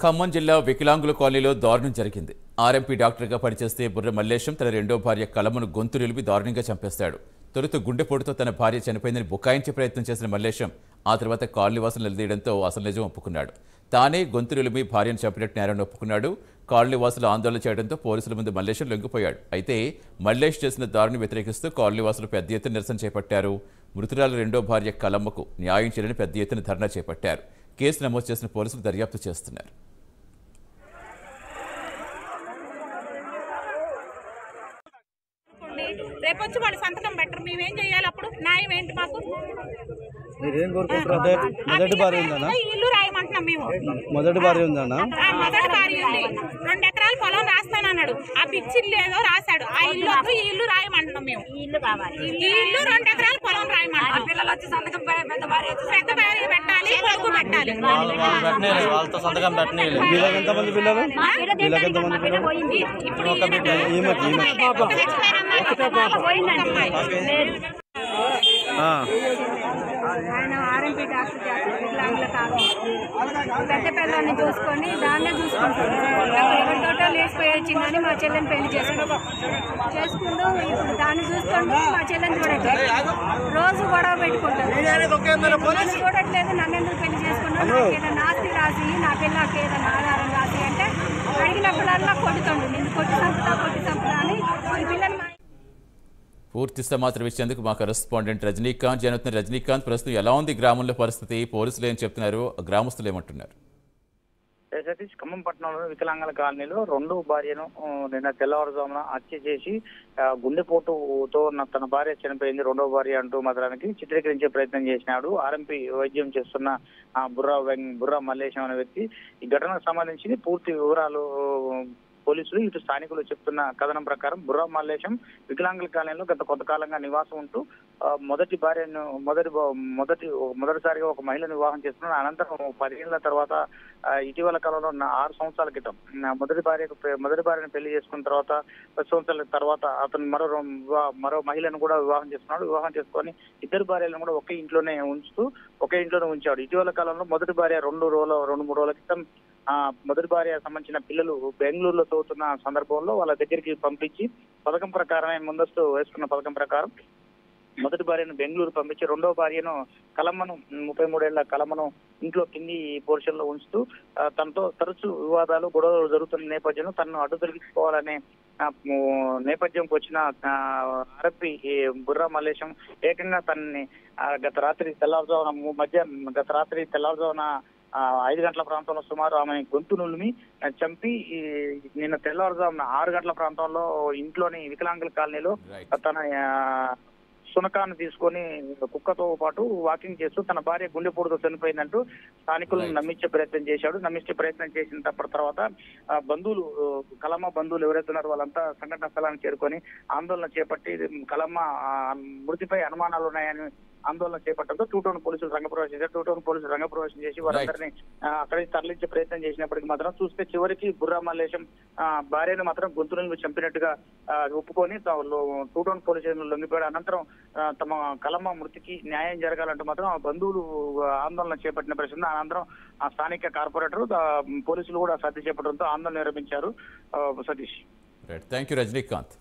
ఖమ్మం జిల్లా వికలాంగుల కాలనీలో దారుణం జరిగింది. ఆర్ఎంపీ డాక్టర్గా పనిచేస్తే బుర్ర మల్లేశం తన రెండో భార్య కలమ్మను గొంతు నిలిపి దారుణంగా చంపేస్తాడు. తొలుత గుండెపోటుతో తన భార్య చనిపోయిందని బుకాయించే ప్రయత్నం చేసిన మల్లేశం ఆ తర్వాత కాలనీవాసులు నిలదీయడంతో అసలు నిజం ఒప్పుకున్నాడు. తానే గొంతు నిలిపి భార్యను చంపినట్టు నేరాన్ని ఒప్పుకున్నాడు. కాలనీవాసులు ఆందోళన చేయడంతో పోలీసుల ముందు మల్లేశం లొంగిపోయాడు. అయితే మల్లేష్ చేసిన దారుని వ్యతిరేకిస్తూ కాలనీవాసులు పెద్ద ఎత్తున నిరసన చేపట్టారు. మృతురాల రెండో భార్య కలమ్మకు న్యాయం చేయాలని పెద్ద ఎత్తున ధర్నా చేపట్టారు. కేసు నమోదు చేసిన పోలీసులు దర్యాప్తు చేస్తున్నారు. రేపు వచ్చి వాళ్ళు సంతకం పెట్టరు, మేమేం చేయాలి? అప్పుడు న్యాయం ఏంటి మాకు? ఇల్లు రాయమంటున్నాం మేము. మొదటి భార్య ఉందన్నా? మొదటి భార్య ఉంది. 2 ఎకరాల పొలం రాస్తానన్నాడు. ఆ పిచ్చిల్లు ఏదో రాశాడు. ఆ ఇల్లు ఈ ఇల్లు రాయమంటున్నాం మేము. ఈ ఇల్లు 2 ఎకరాల పొలం రాయమంటున్నాం. పిల్లలు వచ్చి సంతకం పెద్ద భార్య పెట్టాలి, కొడుకు పెట్టాలి. వాళ్ళతో సంతకం పెట్టలేదు. వీళ్ళకి ఎంతమంది పిల్లలు? ఇప్పుడు ఆయన ఆర్ఎంపీ డాక్టర్ వికలాంగుల కాలం పెద్ద పిల్లల్ని చూసుకొని దాన్నే చూసుకుంటాడు. ఎవరితోటో లేచిపోయి వచ్చిందని మా చెల్లెని పెళ్లి చేసుకుంటూ ఇప్పుడు దాన్ని చూసుకుంటూ మా చెల్లెని చూడట్లేదు. రోజు గొడవ పెట్టుకుంటారు. చూడట్లేదు, నన్నెందుకు పెళ్లి చేసుకున్నాను, నాకు ఏదైనా ఆస్తి రాసి నా పిల్లకి ఏదైనా ఆధారం రాసి అంటే అడిగినప్పుడల్లా కొడుతుండు. నేను కొట్టి చంపుతా అని పిల్లలు. పూర్తి సమాచారం ఇచ్చేందుకు మా కరెస్పాండెంట్ రజనీకాంత్ జరుగుతున్న. రజనీకాంత్, ప్రస్తుతం ఎలా ఉంది గ్రామంలో పరిస్థితి? పోలీసులు ఏం చెప్తున్నారు, గ్రామస్తులు ఏమంటున్నారు? సతీష్, ఖమ్మం పట్టణంలో వికలాంగుల కాలనీలో రెండో భార్యను నిన్న తెల్లవారుజామున హత్య చేసి గుండెపోటుతో తన భార్య చనిపోయింది, రెండో భార్య అంటూ మాత్రానికి చిత్రీకరించే ప్రయత్నం చేసినాడు ఆర్ఎంపీ వైద్యం చేస్తున్న బుర్రా మల్లేశం అనే వ్యక్తి. ఈ ఘటనకు సంబంధించి పూర్తి వివరాలు పోలీసులు ఇటు స్థానికులు చెప్తున్న కథనం ప్రకారం బుర్రా మల్లేశం వికలాంగుల కాలనీలో గత కొంతకాలంగా నివాసం ఉంటూ మొదటి భార్యను మొదటిసారిగా ఒక మహిళను వివాహం చేసుకున్నాడు. అనంతరం 10 ఏళ్ల తర్వాత ఇటీవల కాలంలో 6 సంవత్సరాల క్రితం మొదటి భార్యను పెళ్లి చేసుకున్న తర్వాత 10 సంవత్సరాల తర్వాత అతను మరో మహిళను కూడా వివాహం చేసుకున్నాడు. వివాహం చేసుకొని 2 భార్యలను కూడా ఒకే ఇంట్లోనే ఉంచాడు. ఇటీవల కాలంలో మొదటి భార్య 2-3 రోజుల క్రితం మొదటి భార్య సంబంధించిన పిల్లలు బెంగళూరులో చదువుతున్న సందర్భంలో వాళ్ళ దగ్గరికి పంపించి పథకం ప్రకారమే ముందస్తు వేసుకున్న పథకం ప్రకారం మొదటి భార్యను బెంగళూరు పంపించి రెండో భార్యను కలమ్మను 33 ఏళ్ల కలమ్మను ఇంట్లో కింది పోర్షన్ లో ఉంచుతూ తనతో తరచూ వివాదాలు గొడవలు జరుగుతున్న నేపథ్యంలో తనను అడ్డు తొలగించుకోవాలనే నేపథ్యంకి వచ్చిన ఆర్ఎంపీ బుర్రా మల్లేశం ఏకంగా తనని గత రాత్రి తెల్లవారుజామున 5 గంటల ప్రాంతంలో సుమారు ఆమె గొంతు నులిమి చంపి నిన్న తెల్లవారుజామున 6 గంటల ప్రాంతంలో ఇంట్లోని వికలాంగుల కాలనీలో తన సునకాన్ని తీసుకొని కుక్కతో పాటు వాకింగ్ చేస్తూ తన భార్య గుండెపోటుతో చనిపోయిందంటూ స్థానికులను నమ్మించే ప్రయత్నం చేసిన తర్వాత బంధువులు కలమ్మ బంధువులు ఎవరైతే ఉన్నారో వాళ్ళంతా సంఘటన స్థలానికి చేరుకొని ఆందోళన చేపట్టి కలమ్మ మృతిపై అనుమానాలు ఉన్నాయని ఆందోళన చేపట్టడంతో 2 టౌన్ పోలీసులు రంగప్రవేశం చేసి వారందరినీ అక్కడికి తరలించే ప్రయత్నం చేసినప్పటికీ మాత్రం చూస్తే చివరికి బుర్రా మల్లేశం భార్యను మాత్రం గొంతు నుంచి చంపినట్టుగా ఒప్పుకొని 2 టౌన్ పోలీస్ స్టేషన్ లొంగిపోయాడు. అనంతరం తమ కలమ్మ మృతికి న్యాయం జరగాలంటూ మాత్రం బంధువులు ఆందోళన చేపట్టిన పరిస్థితి. అనంతరం ఆ స్థానిక కార్పొరేటర్ పోలీసులు కూడా సర్ది చేపట్టడంతో ఆందోళన నిర్వహించారు. Satish, thank you Rajinikanth.